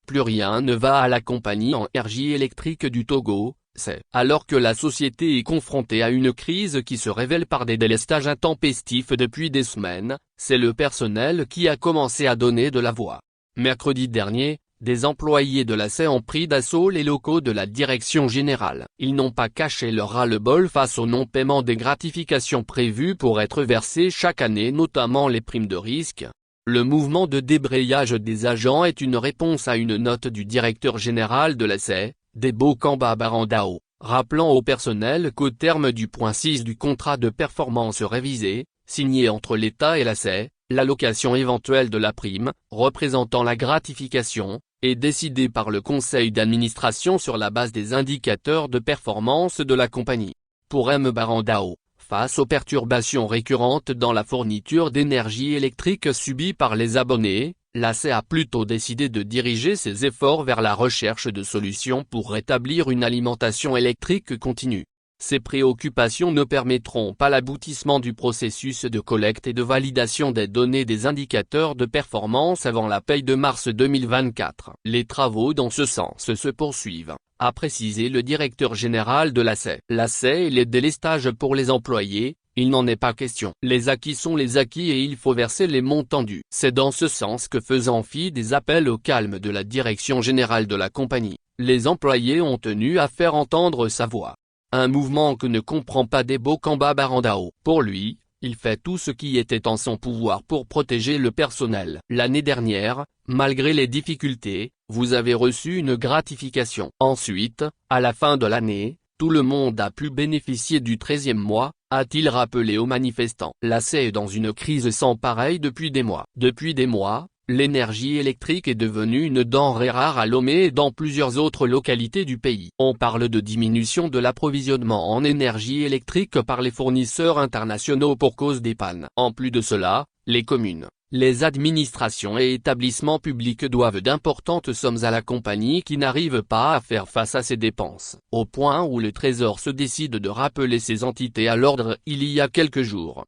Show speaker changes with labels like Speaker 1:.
Speaker 1: Plus rien ne va à la compagnie énergie électrique du Togo, alors que la société est confrontée à une crise qui se révèle par des délestages intempestifs depuis des semaines, c'est le personnel qui a commencé à donner de la voix. Mercredi dernier, des employés de la ont pris d'assaut les locaux de la direction générale. Ils n'ont pas caché leur ras-le-bol face au non-paiement des gratifications prévues pour être versées chaque année, notamment les primes de risque. Le mouvement de débrayage des agents est une réponse à une note du directeur général de la Debo Kamba Barandao, rappelant au personnel qu'au terme du point 6 du contrat de performance révisé, signé entre l'État et la l'allocation éventuelle de la prime, représentant la gratification, est décidée par le conseil d'administration sur la base des indicateurs de performance de la compagnie. Pour M. Barandao, face aux perturbations récurrentes dans la fourniture d'énergie électrique subies par les abonnés, la a plutôt décidé de diriger ses efforts vers la recherche de solutions pour rétablir une alimentation électrique continue. Ces préoccupations ne permettront pas l'aboutissement du processus de collecte et de validation des données des indicateurs de performance avant la paye de mars 2024. Les travaux dans ce sens se poursuivent, a précisé le directeur général de la La et les délestages pour les employés, il n'en est pas question. Les acquis sont les acquis et il faut verser les montants dus. C'est dans ce sens que faisant fi des appels au calme de la direction générale de la compagnie, les employés ont tenu à faire entendre sa voix. Un mouvement que ne comprend pas Debo Kamba Barandao. Pour lui, il fait tout ce qui était en son pouvoir pour protéger le personnel. L'année dernière, malgré les difficultés, vous avez reçu une gratification. Ensuite, à la fin de l'année, tout le monde a pu bénéficier du 13e mois, a-t-il rappelé aux manifestants. La est dans une crise sans pareille depuis des mois. Depuis des mois, l'énergie électrique est devenue une denrée rare à Lomé et dans plusieurs autres localités du pays. On parle de diminution de l'approvisionnement en énergie électrique par les fournisseurs internationaux pour cause des pannes. En plus de cela, les communes, les administrations et établissements publics doivent d'importantes sommes à la compagnie qui n'arrive pas à faire face à ces dépenses. Au point où le Trésor se décide de rappeler ces entités à l'ordre il y a quelques jours.